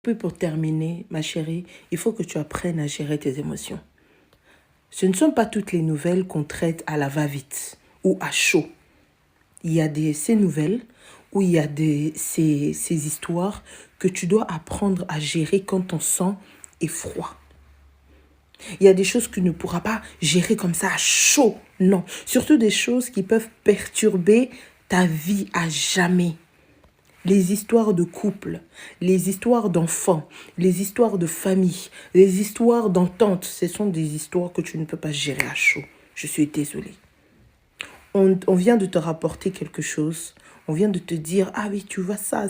puis pour terminer, ma chérie, il faut que tu apprennes à gérer tes émotions. Ce ne sont pas toutes les nouvelles qu'on traite à la va-vite ou à chaud. Il y a ces nouvelles où il y a ces histoires que tu dois apprendre à gérer quand ton sang est froid. Il y a des choses que tu ne pourras pas gérer comme ça à chaud. Non, surtout des choses qui peuvent perturber ta vie à jamais. Les histoires de couple, les histoires d'enfants, les histoires de famille, les histoires d'entente, ce sont des histoires que tu ne peux pas gérer à chaud. Je suis désolée. On vient de te rapporter quelque chose. On vient de te dire, ah oui, tu vois ça.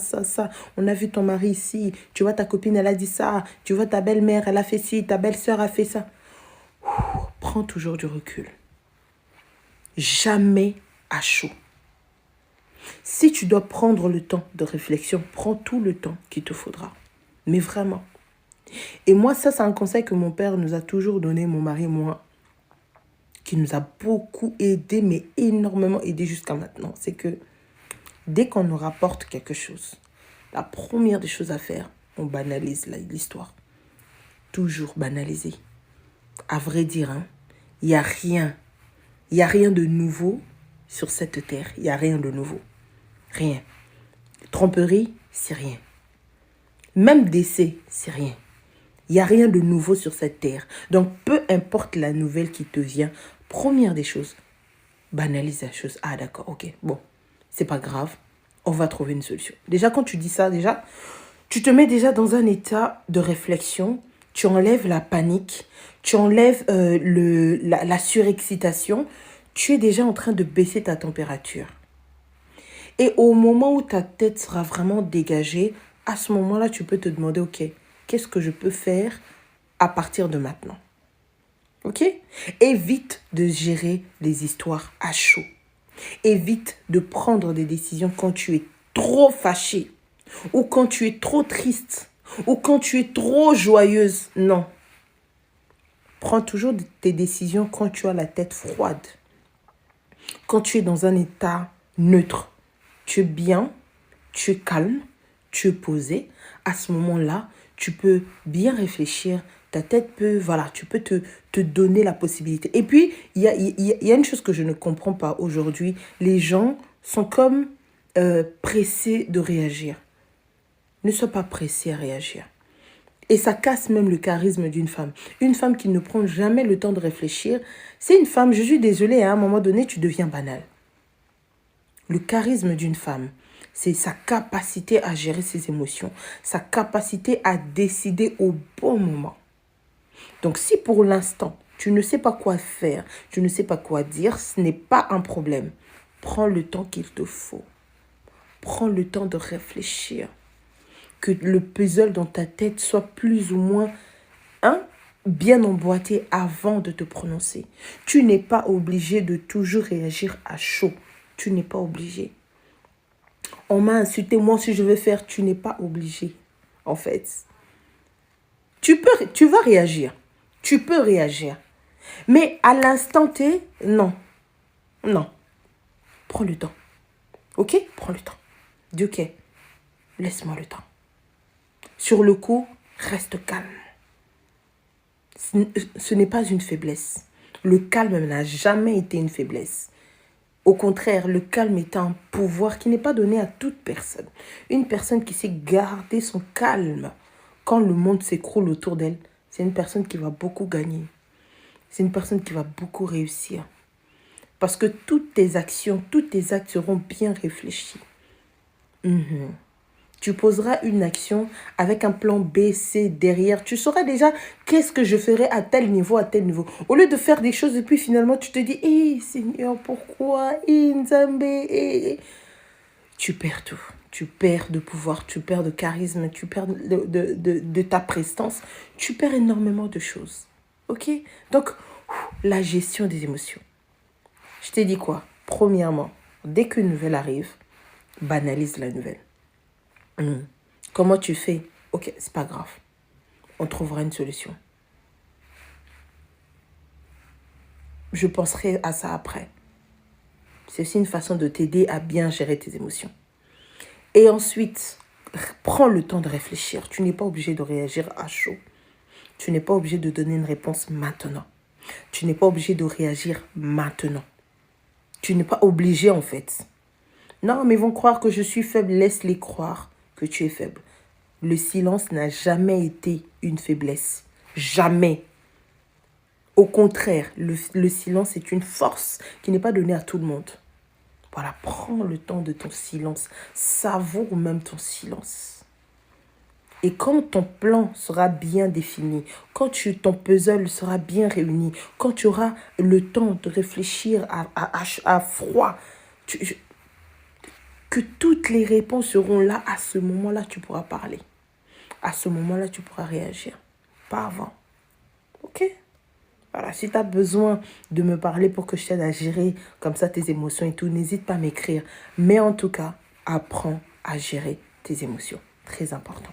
On a vu ton mari ici. Tu vois ta copine, elle a dit ça. Tu vois ta belle-mère, elle a fait ci. Ta belle-sœur a fait ça. Prends toujours du recul. Jamais à chaud. Si tu dois prendre le temps de réflexion, prends tout le temps qu'il te faudra. Mais vraiment. Et moi, ça, c'est un conseil que mon père nous a toujours donné, mon mari et moi, qui nous a beaucoup aidé, mais énormément aidé jusqu'à maintenant. C'est que dès qu'on nous rapporte quelque chose, la première des choses à faire, on banalise l'histoire. Toujours banaliser. À vrai dire, il n'y a rien de nouveau sur cette terre. Il n'y a rien de nouveau. Rien. Tromperie, c'est rien. Même décès, c'est rien. Il n'y a rien de nouveau sur cette terre. Donc, peu importe la nouvelle qui te vient, première des choses, banalise la chose. Ah d'accord, ok, bon, c'est pas grave, on va trouver une solution. Déjà, quand tu dis ça, tu te mets déjà dans un état de réflexion, tu enlèves la panique, tu enlèves la surexcitation, tu es déjà en train de baisser ta température. Et au moment où ta tête sera vraiment dégagée, à ce moment-là, tu peux te demander, ok, qu'est-ce que je peux faire à partir de maintenant? Ok? Évite de gérer les histoires à chaud. Évite de prendre des décisions quand tu es trop fâché, ou quand tu es trop triste, ou quand tu es trop joyeuse. Non. Prends toujours tes décisions quand tu as la tête froide. Quand tu es dans un état neutre. Tu es bien, tu es calme, tu es posé. À ce moment-là, tu peux bien réfléchir. Ta tête peut, tu peux te donner la possibilité. Et puis, il y a une chose que je ne comprends pas aujourd'hui. Les gens sont comme pressés de réagir. Ne sois pas pressé à réagir. Et ça casse même le charisme d'une femme. Une femme qui ne prend jamais le temps de réfléchir, c'est une femme, je suis désolée, à un moment donné, tu deviens banal. Le charisme d'une femme, c'est sa capacité à gérer ses émotions, sa capacité à décider au bon moment. Donc si pour l'instant, tu ne sais pas quoi faire, tu ne sais pas quoi dire, ce n'est pas un problème. Prends le temps qu'il te faut. Prends le temps de réfléchir. Que le puzzle dans ta tête soit plus ou moins bien emboîté avant de te prononcer. Tu n'es pas obligé de toujours réagir à chaud. Tu n'es pas obligé. On m'a insulté, moi si je veux faire, tu n'es pas obligé, en fait. Tu vas réagir. Tu peux réagir. Mais à l'instant T, non. Non. Prends le temps. Ok? Prends le temps. Dis ok. Laisse-moi le temps. Sur le coup, reste calme. Ce n'est pas une faiblesse. Le calme n'a jamais été une faiblesse. Au contraire, le calme est un pouvoir qui n'est pas donné à toute personne. Une personne qui sait garder son calme quand le monde s'écroule autour d'elle, c'est une personne qui va beaucoup gagner. C'est une personne qui va beaucoup réussir. Parce que toutes tes actions, tous tes actes seront bien réfléchis. Tu poseras une action avec un plan B, C derrière. Tu sauras déjà qu'est-ce que je ferai à tel niveau, à tel niveau. Au lieu de faire des choses et puis finalement tu te dis, hé Seigneur, pourquoi? Nzambe, Tu perds tout. Tu perds de pouvoir, tu perds de charisme, tu perds de ta prestance. Tu perds énormément de choses. Ok? Donc, la gestion des émotions. Je t'ai dit quoi? Premièrement, dès qu'une nouvelle arrive, banalise la nouvelle. Comment tu fais? Ok, c'est pas grave. On trouvera une solution. Je penserai à ça après. C'est aussi une façon de t'aider à bien gérer tes émotions. Et ensuite, Prends le temps de réfléchir. Tu n'es pas obligé de réagir à chaud. Tu n'es pas obligé de donner une réponse maintenant. Tu n'es pas obligé de réagir maintenant. Tu n'es pas obligé en fait. Non, mais ils vont croire que je suis faible. Laisse-les croire que tu es faible. Le silence n'a jamais été une faiblesse. Jamais. Au contraire, le silence est une force qui n'est pas donnée à tout le monde. Voilà, prends le temps de ton silence. Savoure même ton silence. Et quand ton plan sera bien défini, quand ton puzzle sera bien réuni, quand tu auras le temps de réfléchir à froid, que toutes les réponses seront là, à ce moment-là, tu pourras parler. À ce moment-là, tu pourras réagir. Pas avant. Ok? Voilà, si tu as besoin de me parler pour que je t'aide à gérer comme ça tes émotions et tout, n'hésite pas à m'écrire. Mais en tout cas, apprends à gérer tes émotions. Très important.